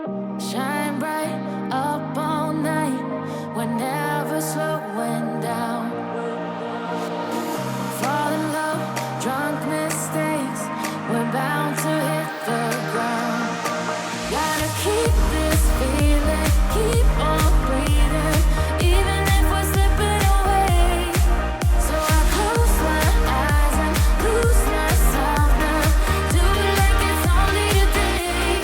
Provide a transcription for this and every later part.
Shine bright up all night. We're never slowing down. Fall in love, drunk mistakes. We're bound to hit the ground. Gotta keep this feeling, keep on breathing, even if we're slipping away. So I close my eyes and lose myself now. Do it like it's only today.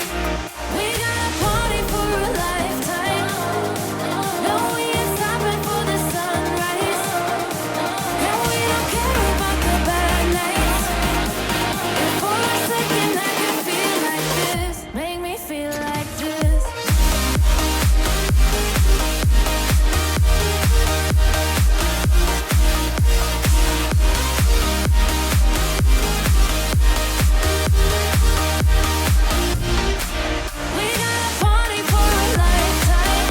We got a party for a lifetime. No, we ain't stopping for the sunrise. And we don't care about the bad nights. If for a second I can feel like this, make me feel like this. We got a party for a lifetime.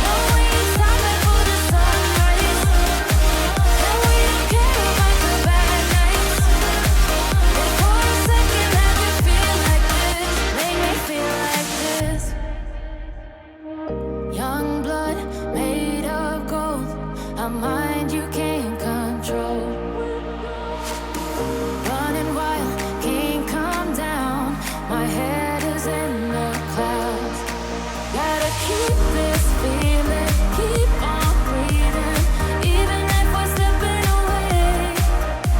No, we ain't stopping for the sunrise. And we don't care about the bad nights. If for a second I can feel like this, make me feel like this. Young blood made of gold, a mind you can't control. Running wild, can't come down. My head is in the clouds. Gotta keep this feeling, keep on breathing, even if we're slipping away.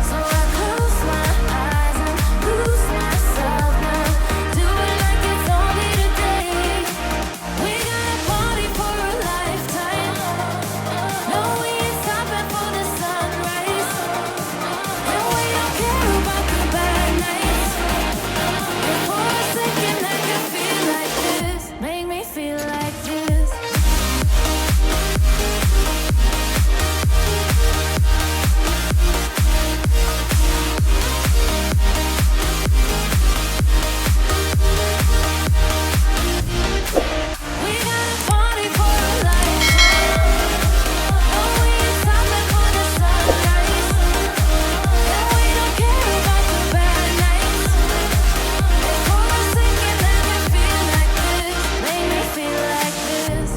So I close my eyes and lose myself now. Do it like it's only today. We got a party for a lifetime. No, we ain't stopping for the sunrise. And we don't care about the bad nights. If for a second I can feel like this, make me feel like this. We got a party for a lifetime. No, we ain't stopping for the sunrise. And we don't care about the bad nights. If for a second I can feel like this, make me feel like this.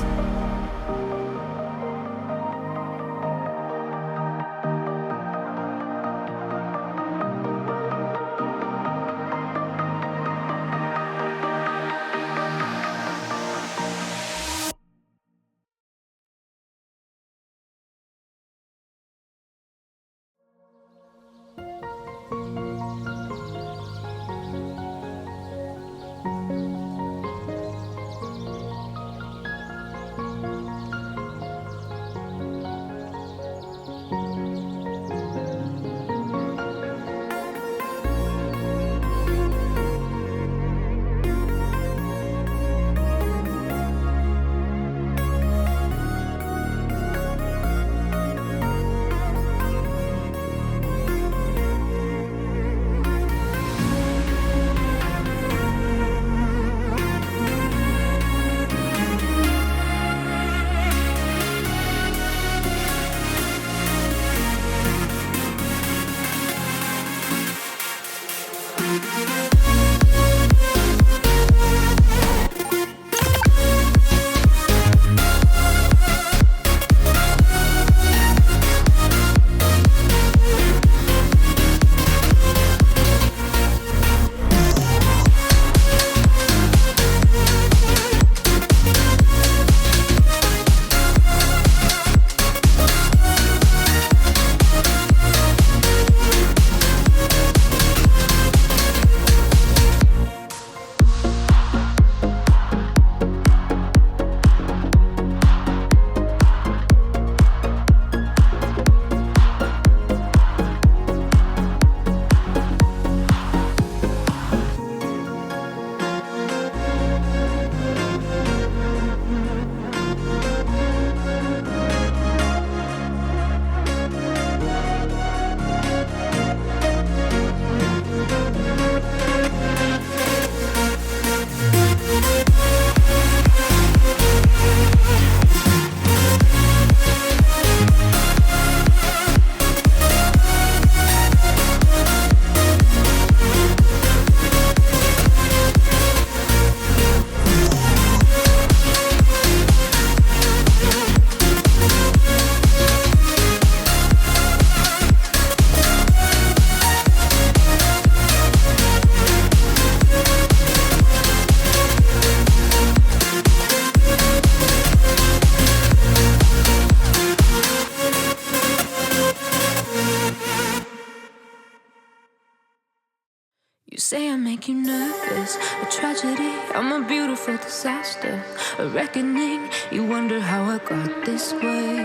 is a tragedy. I'm a beautiful disaster, a reckoning. You wonder how I got this way.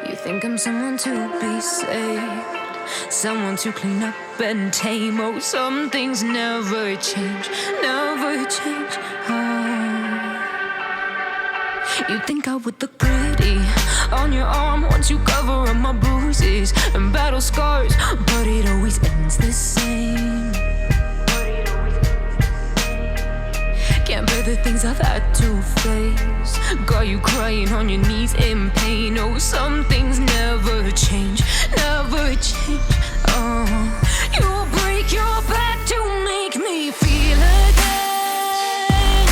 You think I'm someone to be saved, someone to clean up and tame. Oh, some things never change, never change. You think I would look pretty on your arm once you cover up my bruises and battle scars, but it always ends the same. Can't bear the things I've had to face, got you crying on your knees in pain. Oh, some things never change, never change. You'll break your back to make me feel again,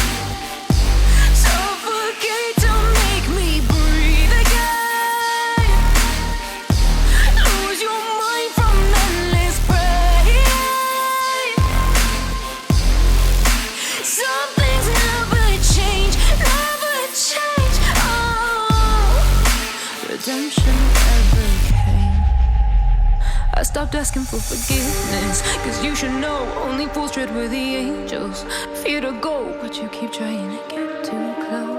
suffocate to make me breathe again, lose your mind from endless pain. Some things never change, never change. Redemption never came. I stopped asking for forgiveness, cause you should know only fools tread where the angels fear to go, but you keep trying to get too close.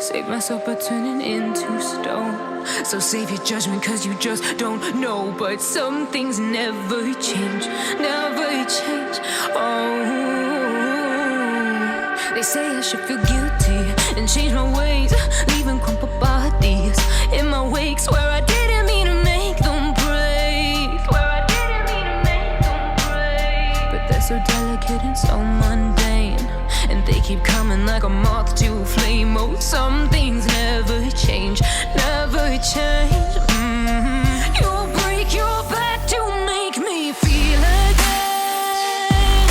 Save myself by turning into stone, so save your judgment cause you just don't know. But some things never change, never change. They say I should feel guilty and change my ways, leaving crumpled bodies in my wake. Swear I didn't mean to make them break, swear I didn't mean to make them break. But they're so delicate and so mundane, and they keep coming like a moth to a flame. Oh, some things never change, never change. You'll break your back to make me feel again,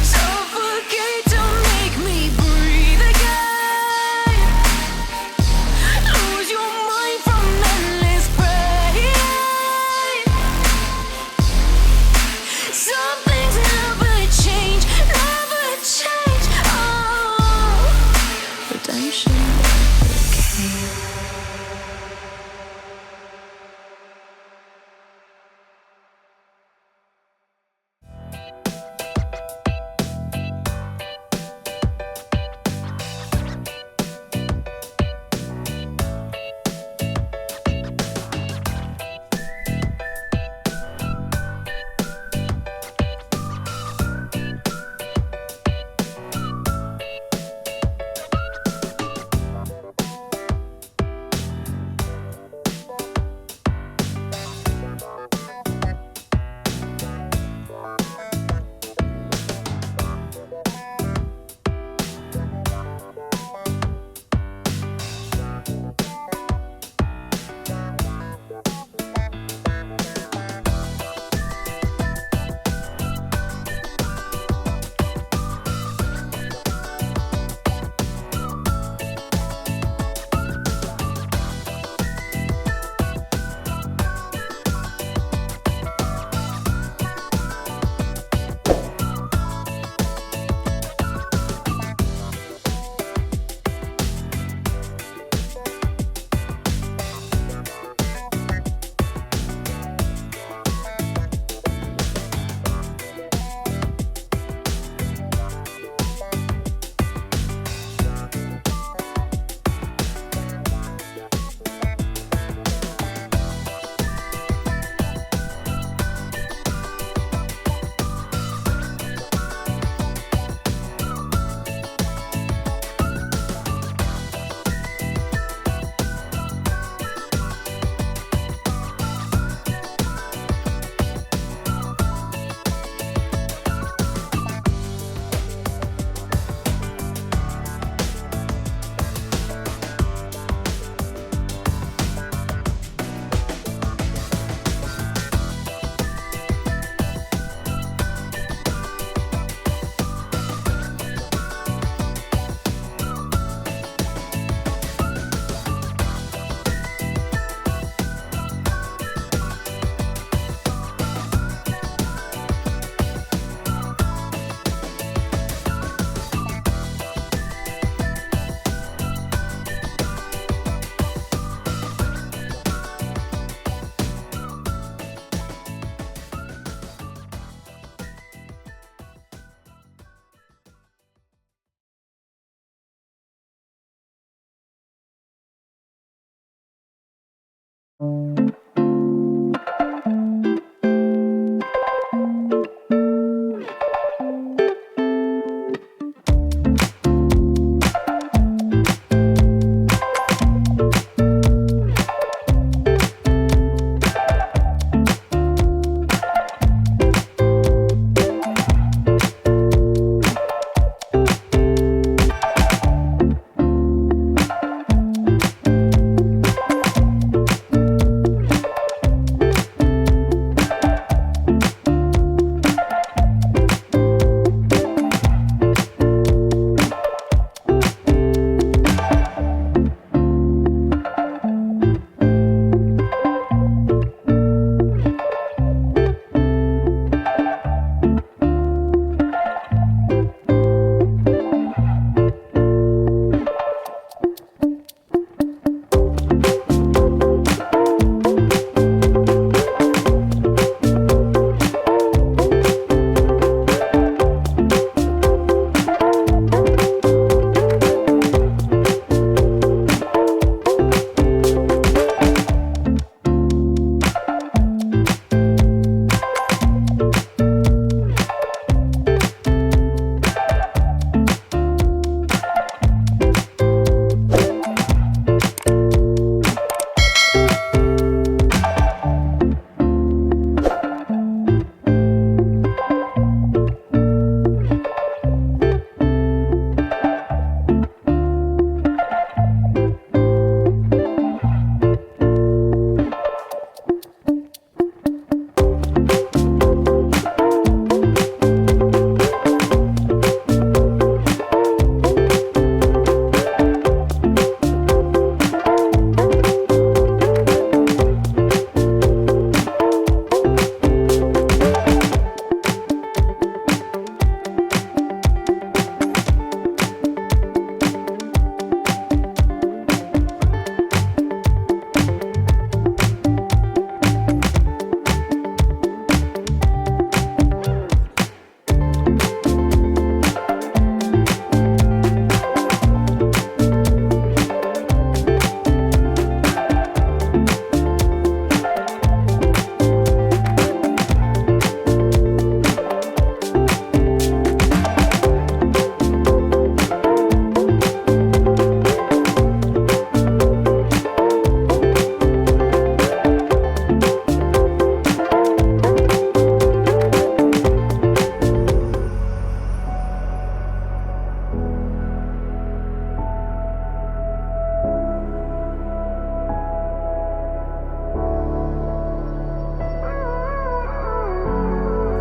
suffocate to make me breathe again, lose your mind from endless pain. Some things never change, never change. Redemption.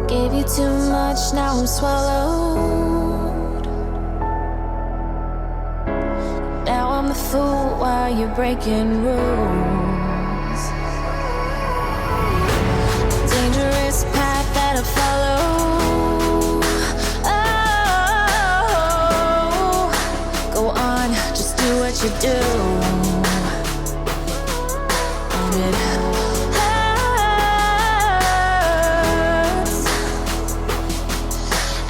Gave you too much, now I'm swallowed. Now I'm the fool while you're breaking rules. Dangerous path that I follow. Oh, go on, just do what you do. And it hurts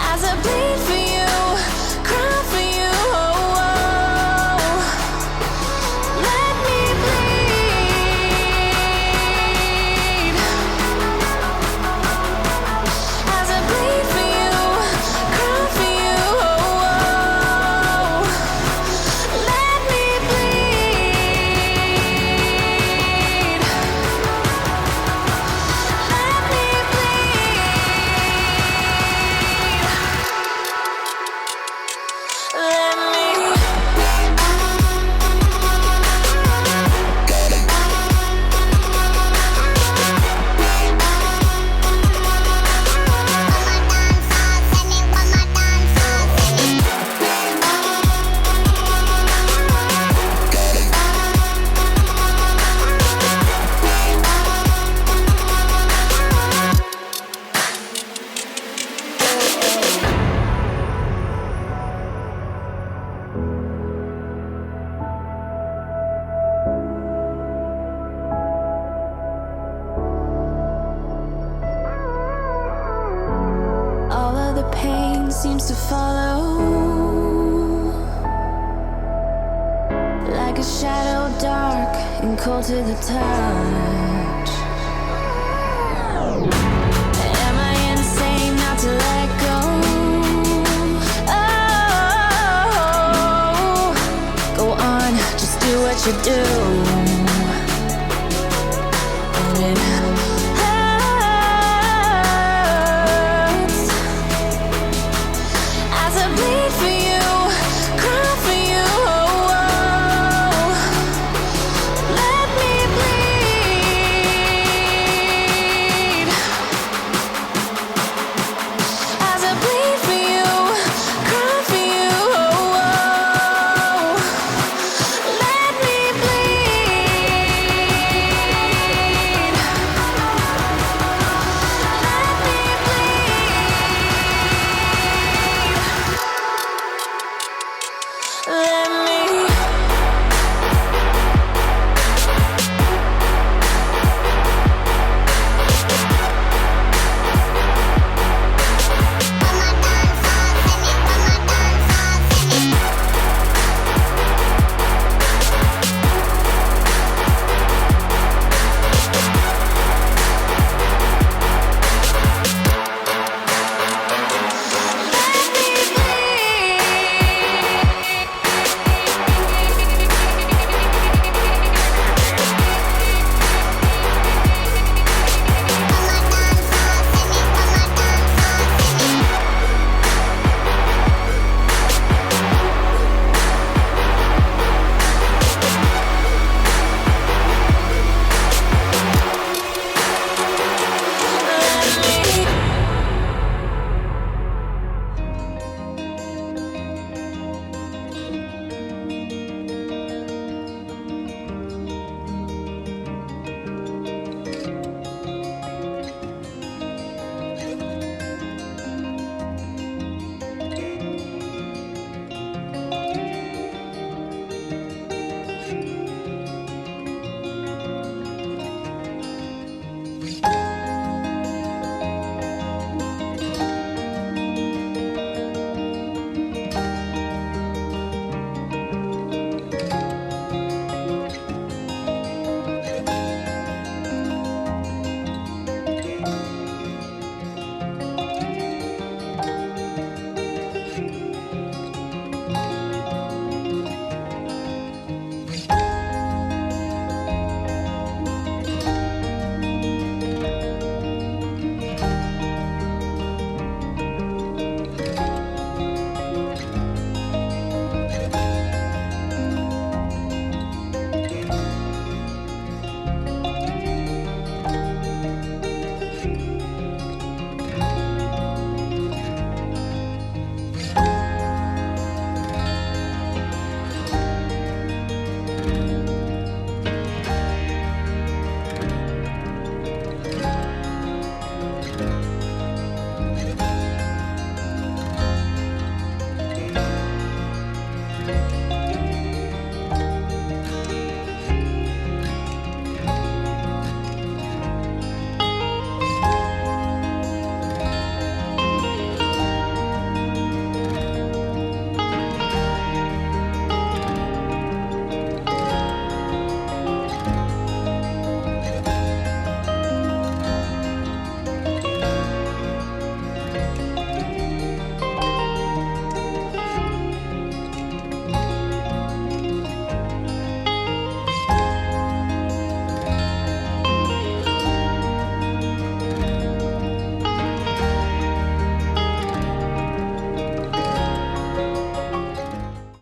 as I bleed for you, cry for you. Oh, let me bleed as I bleed for you, cry for you. Oh, let me bleed. Let me all of the pain seems to follow like a shadow dark and cold to the touch. Am I insane not to let go? Oh, go on, just do what you do.